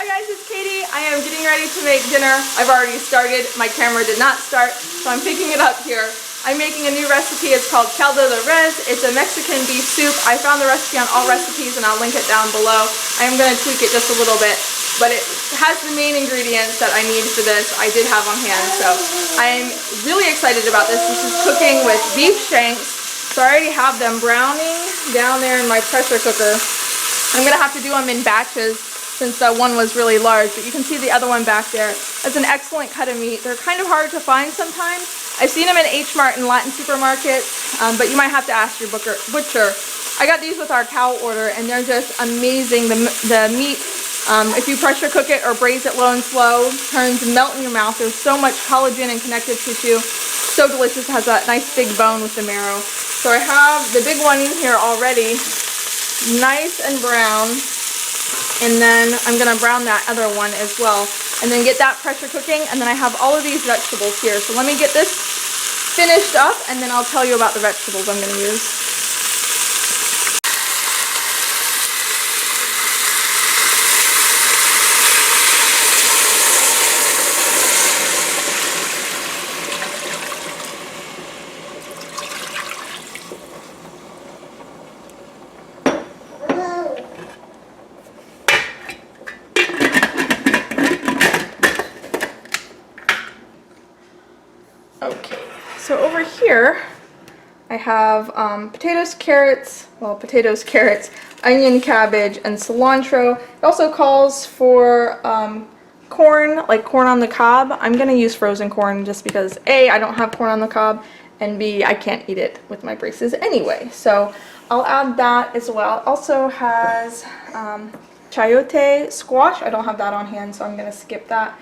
Hi guys, it's Katie. I am getting ready to make dinner. I've already started. My camera did not start, so I'm picking it up here. I'm making a new recipe. It's called Caldo de Res. It's a Mexican beef soup. I found the recipe on All Recipes and I'll link it down below. I am going to tweak it just a little bit, but it has the main ingredients that I need for this. I did have on hand, so I'm really excited about this. This is cooking with beef shanks. So I already have them browning down there in my pressure cooker. I'm going to have to do them in batches, since that one was really large, but you can see the other one back there. That's an excellent cut of meat. They're kind of hard to find sometimes. I've seen them in H-Mart and Latin supermarkets, but you might have to ask your butcher. I got these with our cow order, and they're just amazing. The meat, if you pressure cook it or braise it low and slow, turns melt in your mouth. There's so much collagen and connective tissue. So delicious. It has that nice big bone with the marrow. So I have the big one in here already, nice and brown. And then I'm going to brown that other one as well. And then get that pressure cooking. And then I have all of these vegetables here. So let me get this finished up and then I'll tell you about the vegetables I'm going to use. Okay, so over here I have potatoes, carrots, onion, cabbage, and cilantro. It also calls for corn, like corn on the cob. I'm going to use frozen corn just because A, I don't have corn on the cob, and B, I can't eat it with my braces anyway. So I'll add that as well. It also has chayote squash. I don't have that on hand, so I'm going to skip that.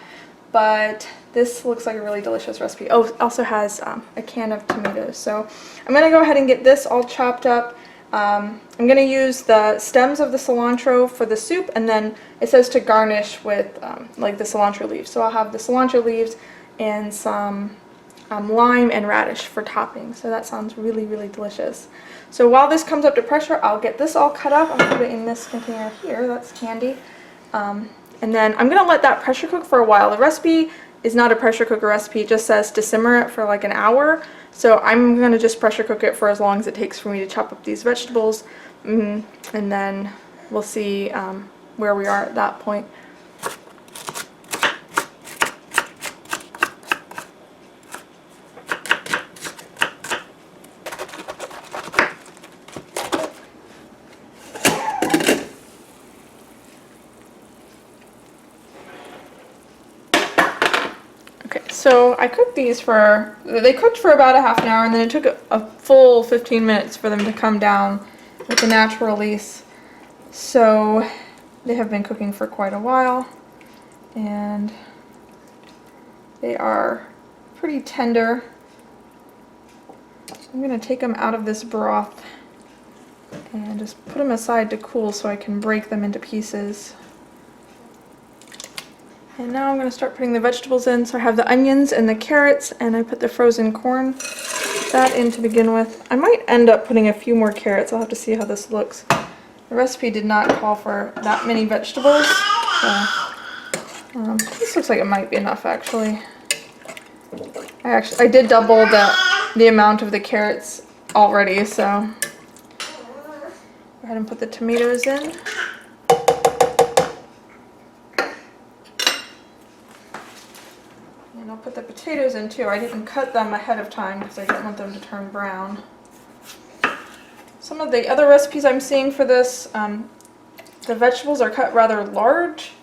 But this looks like a really delicious recipe. Oh, it also has a can of tomatoes. So I'm going to go ahead and get this all chopped up. I'm going to use the stems of the cilantro for the soup, and then it says to garnish with like the cilantro leaves. So I'll have the cilantro leaves and some lime and radish for topping. So that sounds really, really delicious. So while this comes up to pressure, I'll get this all cut up. I'll put it in this container here. That's handy. And then I'm going to let that pressure cook for a while. The recipe is not a pressure cooker recipe. It just says to simmer it for like an hour. So I'm going to just pressure cook it for as long as it takes for me to chop up these vegetables. And then we'll see where we are at that point. So I cooked these they cooked for about a half an hour, and then it took a full 15 minutes for them to come down with the natural release. So they have been cooking for quite a while, and they are pretty tender. I'm going to take them out of this broth and just put them aside to cool so I can break them into pieces. And now I'm going to start putting the vegetables in. So I have the onions and the carrots, and I put the frozen corn, that in to begin with. I might end up putting a few more carrots. I'll have to see how this looks. The recipe did not call for that many vegetables. So, this looks like it might be enough actually. I did double the amount of the carrots already, so go ahead and put the tomatoes in. And I'll put the potatoes in too. I didn't cut them ahead of time because I didn't want them to turn brown. Some of the other recipes I'm seeing for this, the vegetables are cut rather large.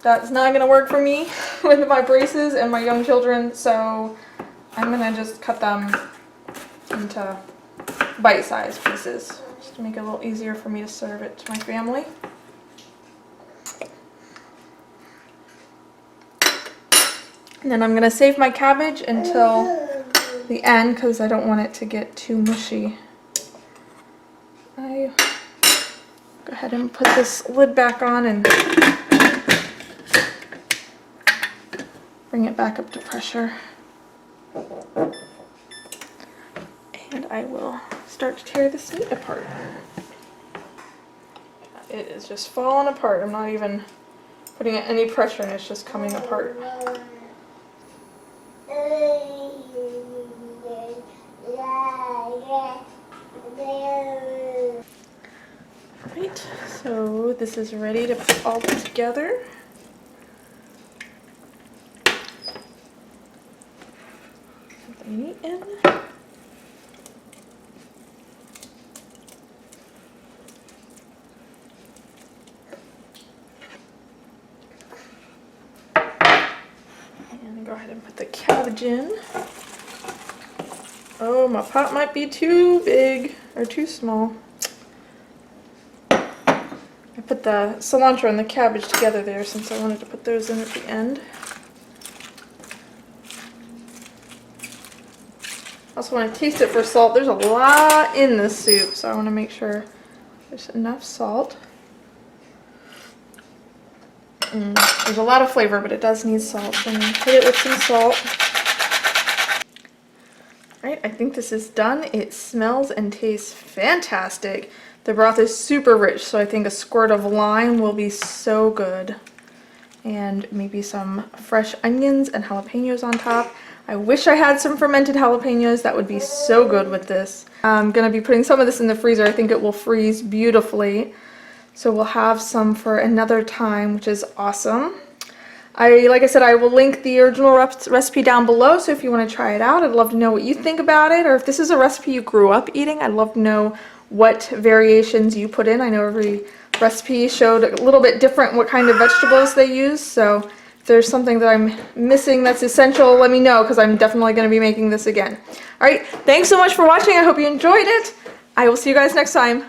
That's not going to work for me with my braces and my young children, so I'm going to just cut them into bite-sized pieces just to make it a little easier for me to serve it to my family. And then I'm going to save my cabbage until the end because I don't want it to get too mushy. I go ahead and put this lid back on and bring it back up to pressure. And I will start to tear this meat apart. It is just falling apart. I'm not even putting any pressure and it's just coming apart. Alright, so this is ready to put all together. Put the meat in. And go ahead and put the cabbage in. Oh, my pot might be too big or too small. I put the cilantro and the cabbage together there since I wanted to put those in at the end. Also want to taste it for salt. There's a lot in this soup, so I want to make sure there's enough salt. There's a lot of flavor, but it does need salt, so I'm going to hit it with some salt. Alright, I think this is done. It smells and tastes fantastic. The broth is super rich, so I think a squirt of lime will be so good. And maybe some fresh onions and jalapenos on top. I wish I had some fermented jalapenos. That would be so good with this. I'm going to be putting some of this in the freezer. I think it will freeze beautifully. So we'll have some for another time, which is awesome. Like I said, I will link the original recipe down below, so if you want to try it out, I'd love to know what you think about it, or if this is a recipe you grew up eating, I'd love to know what variations you put in. I know every recipe showed a little bit different what kind of vegetables they use, so if there's something that I'm missing that's essential, let me know, because I'm definitely going to be making this again. Alright, thanks so much for watching. I hope you enjoyed it. I will see you guys next time.